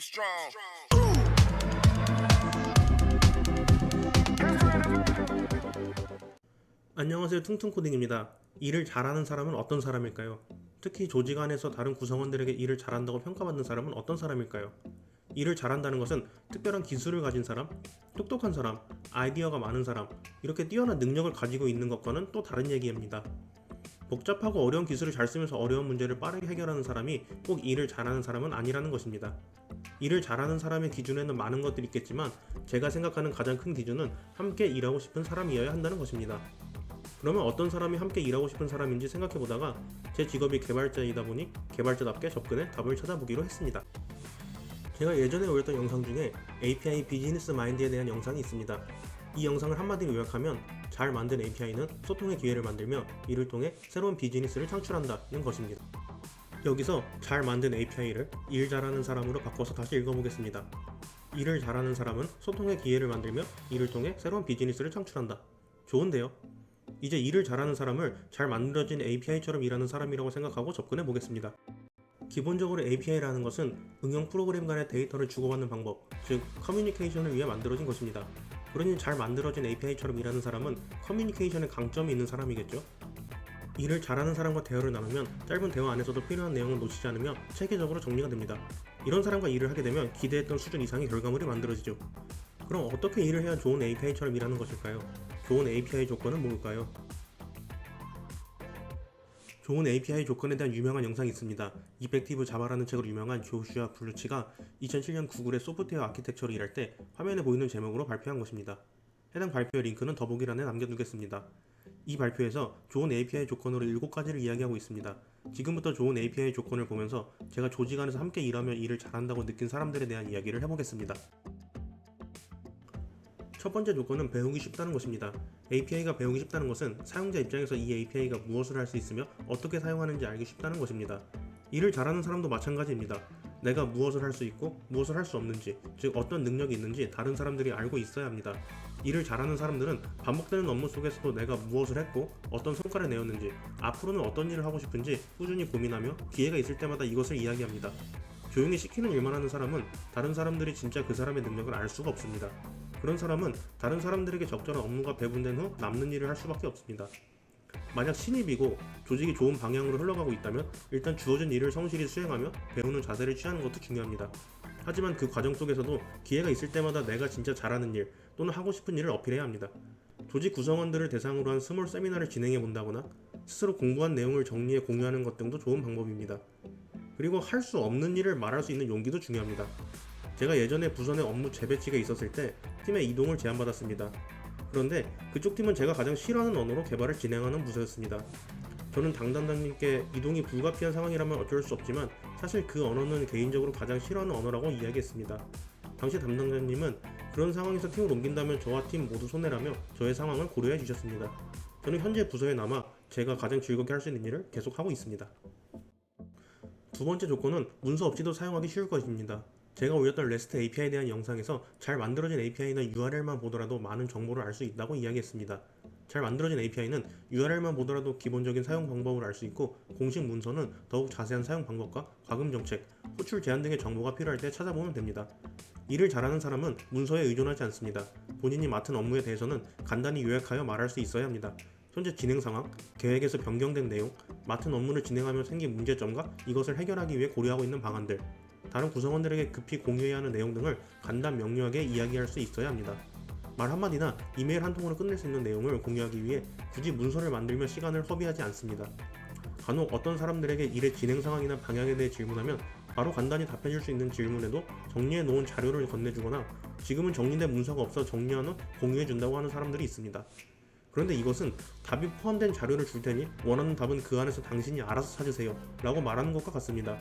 strong. 안녕하세요, 퉁퉁코딩입니다. 일을 잘하는 사람은 어떤 사람일까요? 특히 조직 안에서 다른 구성원들에게 일을 잘한다고 평가받는 사람은 어떤 사람일까요? 일을 잘한다는 것은 특별한 기술을 가진 사람, 똑똑한 사람, 아이디어가 많은 사람, 이렇게 뛰어난 능력을 가지고 있는 것과는 또 다른 얘기입니다. 복잡하고 어려운 기술을 잘 쓰면서 어려운 문제를 빠르게 해결하는 사람이 꼭 일을 잘하는 사람은 아니라는 것입니다. 일을 잘하는 사람의 기준에는 많은 것들이 있겠지만 제가 생각하는 가장 큰 기준은 함께 일하고 싶은 사람이어야 한다는 것입니다. 그러면 어떤 사람이 함께 일하고 싶은 사람인지 생각해보다가 제 직업이 개발자이다 보니 개발자답게 접근해 답을 찾아보기로 했습니다. 제가 예전에 올렸던 영상 중에 API 비즈니스 마인드에 대한 영상이 있습니다. 이 영상을 한마디로 요약하면 잘 만든 API는 소통의 기회를 만들며 이를 통해 새로운 비즈니스를 창출한다는 것입니다. 여기서 잘 만든 API를 일 잘하는 사람으로 바꿔서 다시 읽어보겠습니다. 일을 잘하는 사람은 소통의 기회를 만들며 이를 통해 새로운 비즈니스를 창출한다. 좋은데요? 이제 일을 잘하는 사람을 잘 만들어진 API처럼 일하는 사람이라고 생각하고 접근해 보겠습니다. 기본적으로 API라는 것은 응용 프로그램 간의 데이터를 주고받는 방법, 즉 커뮤니케이션을 위해 만들어진 것입니다. 그러니 잘 만들어진 API처럼 일하는 사람은 커뮤니케이션에 강점이 있는 사람이겠죠? 일을 잘하는 사람과 대화를 나누면 짧은 대화 안에서도 필요한 내용을 놓치지 않으며 체계적으로 정리가 됩니다. 이런 사람과 일을 하게 되면 기대했던 수준 이상의 결과물이 만들어지죠. 그럼 어떻게 일을 해야 좋은 API처럼 일하는 것일까요? 좋은 API 조건은 뭘까요? 좋은 API 조건에 대한 유명한 영상이 있습니다. 이펙티브 자바라는 책으로 유명한 조슈아 블루치가 2007년 구글의 소프트웨어 아키텍처로 일할 때 화면에 보이는 제목으로 발표한 것입니다. 해당 발표의 링크는 더보기란에 남겨두겠습니다. 이 발표에서 좋은 API 조건으로 7가지를 이야기하고 있습니다. 지금부터 좋은 API 조건을 보면서 제가 조직 안에서 함께 일하며 일을 잘한다고 느낀 사람들에 대한 이야기를 해보겠습니다. 첫 번째 조건은 배우기 쉽다는 것입니다. API가 배우기 쉽다는 것은 사용자 입장에서 이 API가 무엇을 할 수 있으며 어떻게 사용하는지 알기 쉽다는 것입니다. 일을 잘하는 사람도 마찬가지입니다. 내가 무엇을 할 수 있고 무엇을 할 수 없는지, 즉 어떤 능력이 있는지 다른 사람들이 알고 있어야 합니다. 일을 잘하는 사람들은 반복되는 업무 속에서도 내가 무엇을 했고 어떤 성과를 내었는지, 앞으로는 어떤 일을 하고 싶은지 꾸준히 고민하며 기회가 있을 때마다 이것을 이야기합니다. 조용히 시키는 일만 하는 사람은 다른 사람들이 진짜 그 사람의 능력을 알 수가 없습니다. 그런 사람은 다른 사람들에게 적절한 업무가 배분된 후 남는 일을 할 수밖에 없습니다. 만약 신입이고 조직이 좋은 방향으로 흘러가고 있다면 일단 주어진 일을 성실히 수행하며 배우는 자세를 취하는 것도 중요합니다. 하지만 그 과정 속에서도 기회가 있을 때마다 내가 진짜 잘하는 일 또는 하고 싶은 일을 어필해야 합니다. 조직 구성원들을 대상으로 한 스몰 세미나를 진행해 본다거나 스스로 공부한 내용을 정리해 공유하는 것 등도 좋은 방법입니다. 그리고 할 수 없는 일을 말할 수 있는 용기도 중요합니다. 제가 예전에 부서 내 업무 재배치가 있었을 때 팀의 이동을 제안받았습니다. 그런데 그쪽 팀은 제가 가장 싫어하는 언어로 개발을 진행하는 부서였습니다. 저는 당담자님께 이동이 불가피한 상황이라면 어쩔 수 없지만 사실 그 언어는 개인적으로 가장 싫어하는 언어라고 이야기했습니다. 당시 담당자님은 그런 상황에서 팀을 옮긴다면 저와 팀 모두 손해라며 저의 상황을 고려해 주셨습니다. 저는 현재 부서에 남아 제가 가장 즐겁게 할 수 있는 일을 계속하고 있습니다. 두 번째 조건은 문서 없이도 사용하기 쉬울 것입니다. 제가 올렸던 REST API에 대한 영상에서 잘 만들어진 API는 URL만 보더라도 많은 정보를 알 수 있다고 이야기했습니다. 잘 만들어진 API는 URL만 보더라도 기본적인 사용 방법을 알 수 있고 공식 문서는 더욱 자세한 사용 방법과 과금 정책, 호출 제한 등의 정보가 필요할 때 찾아보면 됩니다. 일을 잘하는 사람은 문서에 의존하지 않습니다. 본인이 맡은 업무에 대해서는 간단히 요약하여 말할 수 있어야 합니다. 현재 진행 상황, 계획에서 변경된 내용, 맡은 업무를 진행하며 생긴 문제점과 이것을 해결하기 위해 고려하고 있는 방안들, 다른 구성원들에게 급히 공유해야 하는 내용 등을 간단 명료하게 이야기할 수 있어야 합니다. 말 한마디나 이메일 한 통으로 끝낼 수 있는 내용을 공유하기 위해 굳이 문서를 만들며 시간을 허비하지 않습니다. 간혹 어떤 사람들에게 일의 진행 상황이나 방향에 대해 질문하면 바로 간단히 답해줄 수 있는 질문에도 정리해 놓은 자료를 건네주거나 지금은 정리된 문서가 없어 정리한 후 공유해준다고 하는 사람들이 있습니다. 그런데 이것은 답이 포함된 자료를 줄 테니 원하는 답은 그 안에서 당신이 알아서 찾으세요 라고 말하는 것과 같습니다.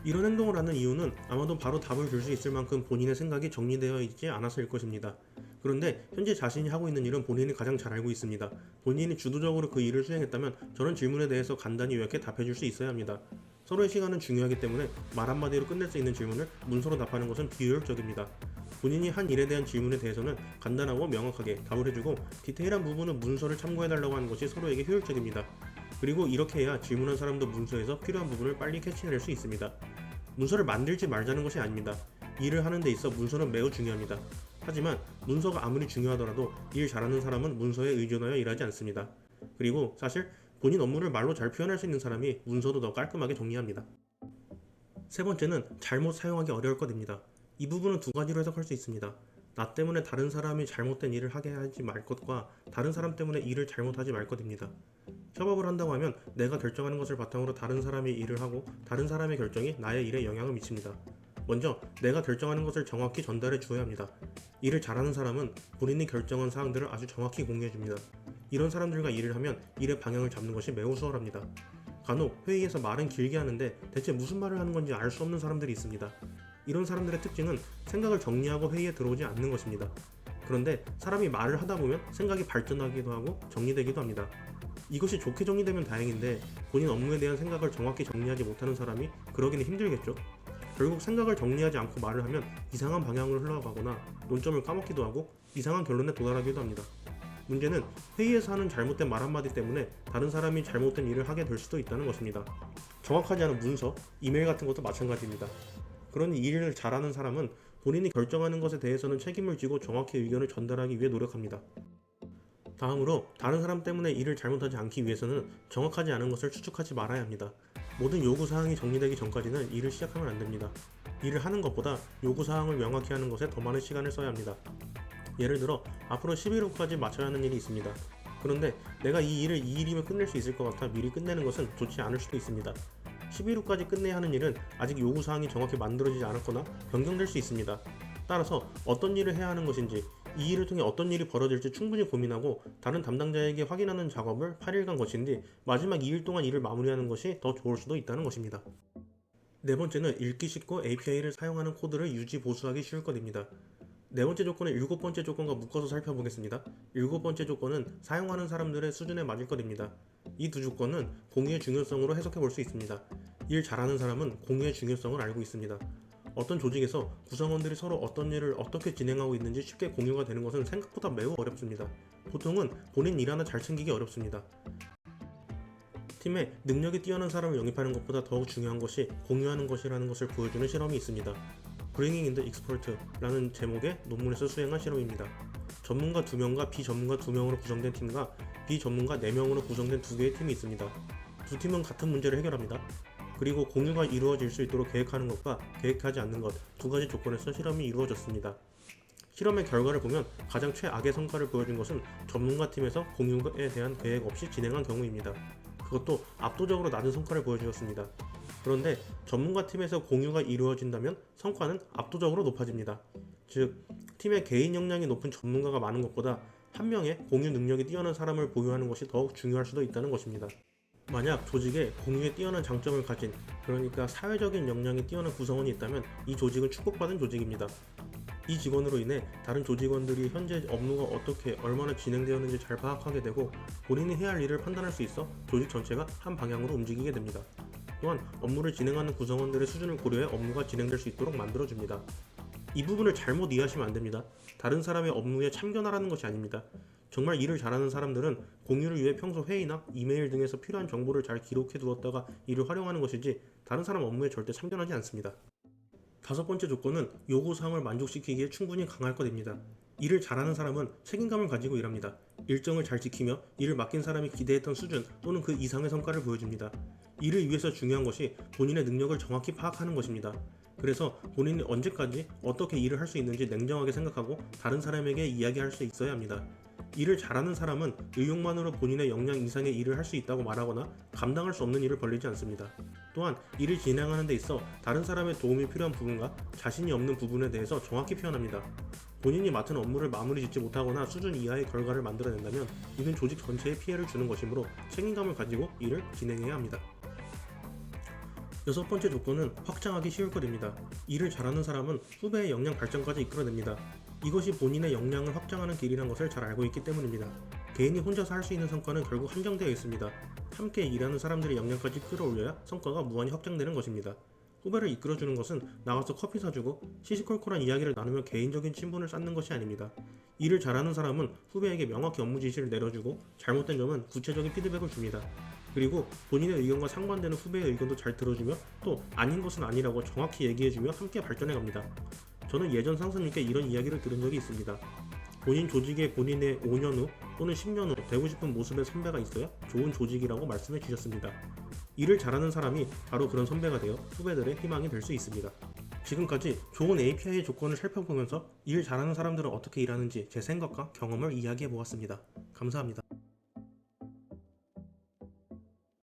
이런 행동을 하는 이유는 아마도 바로 답을 줄 수 있을 만큼 본인의 생각이 정리되어 있지 않아서일 것입니다. 그런데 현재 자신이 하고 있는 일은 본인이 가장 잘 알고 있습니다. 본인이 주도적으로 그 일을 수행했다면 저런 질문에 대해서 간단히 요약해 답해줄 수 있어야 합니다. 서로의 시간은 중요하기 때문에 말 한마디로 끝낼 수 있는 질문을 문서로 답하는 것은 비효율적입니다. 본인이 한 일에 대한 질문에 대해서는 간단하고 명확하게 답을 해주고 디테일한 부분은 문서를 참고해달라고 하는 것이 서로에게 효율적입니다. 그리고 이렇게 해야 질문한 사람도 문서에서 필요한 부분을 빨리 캐치해낼 수 있습니다. 문서를 만들지 말자는 것이 아닙니다. 일을 하는 데 있어 문서는 매우 중요합니다. 하지만 문서가 아무리 중요하더라도 일 잘하는 사람은 문서에 의존하여 일하지 않습니다. 그리고 사실 본인 업무를 말로 잘 표현할 수 있는 사람이 문서도 더 깔끔하게 정리합니다. 세 번째는 잘못 사용하기 어려울 것입니다. 이 부분은 두 가지로 해석할 수 있습니다. 나 때문에 다른 사람이 잘못된 일을 하게 하지 말 것과 다른 사람 때문에 일을 잘못하지 말 것입니다. 협업을 한다고 하면 내가 결정하는 것을 바탕으로 다른 사람이 일을 하고 다른 사람의 결정이 나의 일에 영향을 미칩니다. 먼저 내가 결정하는 것을 정확히 전달해 주어야 합니다. 일을 잘하는 사람은 본인이 결정한 사항들을 아주 정확히 공유해 줍니다. 이런 사람들과 일을 하면 일의 방향을 잡는 것이 매우 수월합니다. 간혹 회의에서 말은 길게 하는데 대체 무슨 말을 하는 건지 알 수 없는 사람들이 있습니다. 이런 사람들의 특징은 생각을 정리하고 회의에 들어오지 않는 것입니다. 그런데 사람이 말을 하다 보면 생각이 발전하기도 하고 정리되기도 합니다. 이것이 좋게 정리되면 다행인데 본인 업무에 대한 생각을 정확히 정리하지 못하는 사람이 그러기는 힘들겠죠. 결국 생각을 정리하지 않고 말을 하면 이상한 방향으로 흘러가거나 논점을 까먹기도 하고 이상한 결론에 도달하기도 합니다. 문제는 회의에서 하는 잘못된 말 한마디 때문에 다른 사람이 잘못된 일을 하게 될 수도 있다는 것입니다. 정확하지 않은 문서, 이메일 같은 것도 마찬가지입니다. 그러니 이 일을 잘하는 사람은 본인이 결정하는 것에 대해서는 책임을 지고 정확히 의견을 전달하기 위해 노력합니다. 다음으로 다른 사람 때문에 일을 잘못하지 않기 위해서는 정확하지 않은 것을 추측하지 말아야 합니다. 모든 요구사항이 정리되기 전까지는 일을 시작하면 안 됩니다. 일을 하는 것보다 요구사항을 명확히 하는 것에 더 많은 시간을 써야 합니다. 예를 들어 앞으로 11일 후까지 마쳐야 하는 일이 있습니다. 그런데 내가 이 일을 2일이면 끝낼 수 있을 것 같아 미리 끝내는 것은 좋지 않을 수도 있습니다. 11일 후까지 끝내야 하는 일은 아직 요구사항이 정확히 만들어지지 않았거나 변경될 수 있습니다. 따라서 어떤 일을 해야 하는 것인지 이 일을 통해 어떤 일이 벌어질지 충분히 고민하고 다른 담당자에게 확인하는 작업을 8일간 거친 뒤 마지막 2일 동안 일을 마무리하는 것이 더 좋을 수도 있다는 것입니다. 네 번째는 읽기 쉽고 API를 사용하는 코드를 유지 보수하기 쉬울 것입니다. 네 번째 조건은 일곱 번째 조건과 묶어서 살펴보겠습니다. 일곱 번째 조건은 사용하는 사람들의 수준에 맞을 것입니다. 이 두 조건은 공유의 중요성으로 해석해 볼 수 있습니다. 일 잘하는 사람은 공유의 중요성을 알고 있습니다. 어떤 조직에서 구성원들이 서로 어떤 일을 어떻게 진행하고 있는지 쉽게 공유가 되는 것은 생각보다 매우 어렵습니다. 보통은 본인 일 하나 잘 챙기기 어렵습니다. 팀에 능력이 뛰어난 사람을 영입하는 것보다 더욱 중요한 것이 공유하는 것이라는 것을 보여주는 실험이 있습니다. Bringing in the Expert라는 제목의 논문에서 수행한 실험입니다. 전문가 2명과 비전문가 2명으로 구성된 팀과 비전문가 4명으로 구성된 2개의 팀이 있습니다. 두 팀은 같은 문제를 해결합니다. 그리고 공유가 이루어질 수 있도록 계획하는 것과 계획하지 않는 것 두 가지 조건에서 실험이 이루어졌습니다. 실험의 결과를 보면 가장 최악의 성과를 보여준 것은 전문가 팀에서 공유에 대한 계획 없이 진행한 경우입니다. 그것도 압도적으로 낮은 성과를 보여주었습니다. 그런데 전문가 팀에서 공유가 이루어진다면 성과는 압도적으로 높아집니다. 즉, 팀의 개인 역량이 높은 전문가가 많은 것보다 한 명의 공유 능력이 뛰어난 사람을 보유하는 것이 더욱 중요할 수도 있다는 것입니다. 만약 조직에 공유에 뛰어난 장점을 가진, 그러니까 사회적인 역량이 뛰어난 구성원이 있다면 이 조직은 축복받은 조직입니다. 이 직원으로 인해 다른 조직원들이 현재 업무가 어떻게 얼마나 진행되었는지 잘 파악하게 되고 본인이 해야 할 일을 판단할 수 있어 조직 전체가 한 방향으로 움직이게 됩니다. 또한 업무를 진행하는 구성원들의 수준을 고려해 업무가 진행될 수 있도록 만들어줍니다. 이 부분을 잘못 이해하시면 안됩니다. 다른 사람의 업무에 참견하라는 것이 아닙니다. 정말 일을 잘하는 사람들은 공유를 위해 평소 회의나 이메일 등에서 필요한 정보를 잘 기록해 두었다가 이를 활용하는 것이지 다른 사람 업무에 절대 참견하지 않습니다. 다섯 번째 조건은 요구사항을 만족시키기에 충분히 강할 것입니다. 일을 잘하는 사람은 책임감을 가지고 일합니다. 일정을 잘 지키며 일을 맡긴 사람이 기대했던 수준 또는 그 이상의 성과를 보여줍니다. 이를 위해서 중요한 것이 본인의 능력을 정확히 파악하는 것입니다. 그래서 본인이 언제까지 어떻게 일을 할 수 있는지 냉정하게 생각하고 다른 사람에게 이야기할 수 있어야 합니다. 일을 잘하는 사람은 의욕만으로 본인의 역량 이상의 일을 할 수 있다고 말하거나 감당할 수 없는 일을 벌리지 않습니다. 또한 일을 진행하는 데 있어 다른 사람의 도움이 필요한 부분과 자신이 없는 부분에 대해서 정확히 표현합니다. 본인이 맡은 업무를 마무리 짓지 못하거나 수준 이하의 결과를 만들어낸다면 이는 조직 전체에 피해를 주는 것이므로 책임감을 가지고 일을 진행해야 합니다. 여섯 번째 조건은 확장하기 쉬울 것입니다. 일을 잘하는 사람은 후배의 역량 발전까지 이끌어냅니다. 이것이 본인의 역량을 확장하는 길이란 것을 잘 알고 있기 때문입니다. 개인이 혼자서 할 수 있는 성과는 결국 한정되어 있습니다. 함께 일하는 사람들의 역량까지 끌어올려야 성과가 무한히 확장되는 것입니다. 후배를 이끌어주는 것은 나가서 커피 사주고 시시콜콜한 이야기를 나누며 개인적인 친분을 쌓는 것이 아닙니다. 일을 잘하는 사람은 후배에게 명확히 업무 지시를 내려주고 잘못된 점은 구체적인 피드백을 줍니다. 그리고 본인의 의견과 상반되는 후배의 의견도 잘 들어주며 또 아닌 것은 아니라고 정확히 얘기해주며 함께 발전해갑니다. 저는 예전 상사님께 이런 이야기를 들은 적이 있습니다. 본인 조직에 본인의 5년 후 또는 10년 후 되고 싶은 모습의 선배가 있어야 좋은 조직이라고 말씀해 주셨습니다. 일을 잘하는 사람이 바로 그런 선배가 되어 후배들의 희망이 될 수 있습니다. 지금까지 좋은 API의 조건을 살펴보면서 일 잘하는 사람들은 어떻게 일하는지 제 생각과 경험을 이야기해 보았습니다. 감사합니다.